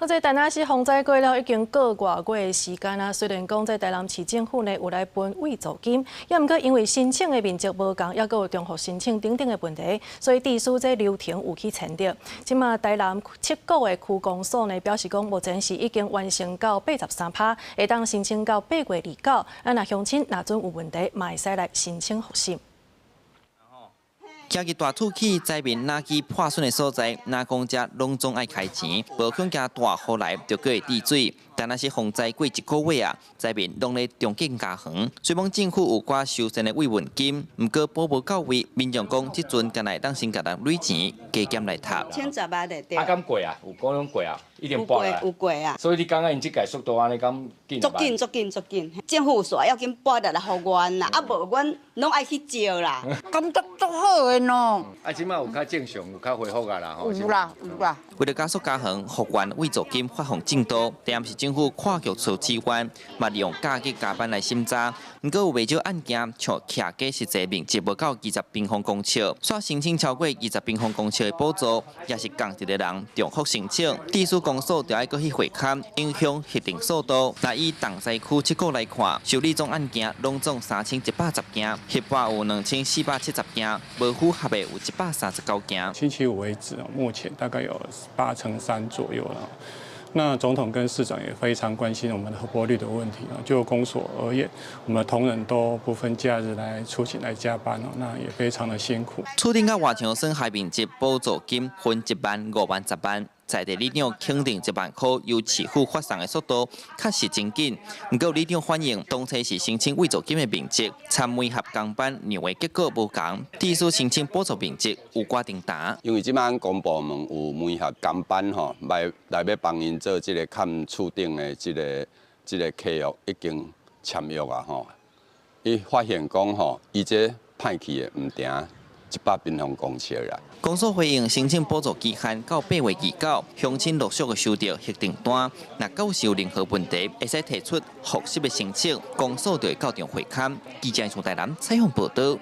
这台南市洪灾过了已经过外月的时间啊，虽然讲在台南市政府呢有来分慰助金，也毋过因为申请的面积无共，也有重复申请等等的问题，所以地书这流程有去前着。即马台南7股的区公所呢表示讲，目前是已经完成到83%，会当申请到8月29。若乡亲若准有问题，嘛会使来申请复审。 今日大土起，灾民哪去破损的所在，哪公家拢总爱开钱，无恐惊大雨来就过会滴水。但那是洪灾过1个月啊，灾民拢咧重建家园。虽讲政府有挂修缮的慰问金，毋过保无到位，民众讲即阵干来当先甲人累钱，加减来读。千十万的对。啊，敢过啊？有可能过啊？一定拨啦。有过啊。所以你感觉因即届速度安尼敢紧？足紧。政府有说要紧拨来互阮啦，啊无阮拢爱去招啦。感觉足好的喏。啊，即马有较正常，有较恢复啊啦吼。有啦。为了加速家园复原慰助金发放进度，台南市政府跨局处资源，嘛利用假日加班来审查。不过有未少案件，像徛假实际面积无到20平方公尺，煞申请超过20平方公尺的补助，也是共一个人重复申请。地书公所就要搁去会勘，影响核定速度。那以东西区7股来看，受理总案件拢总3110件，核发有2470件，无符合的有139件。星期五为止，目前大概有83%左右了。那总统跟市长也非常关心我们的核拨率的问题啊。就公所而言，我们的同仁都不分假日来出勤来加班哦，那也非常的辛苦。厝顶甲外墙损害面积补助金分1万、5万、10万。 在地里长肯定1万块由市府发送的速度确实真紧，不过里长反映当初是申请慰助金的面积，参每合工班认为结果无同，地书申请补助面积有寡定大。因为即摆公部门有每合工班吼，来要帮因做即个看厝顶的即个契约已经签约啊吼，伊发现讲吼，伊这歹去的毋定100平方公尺啦。 公所回应申请补助期限到8月29，乡亲陆续的收到核定单，若假是有任何问题，会使提出复习的申请，公所就会到场会勘。记者从台南采访报道。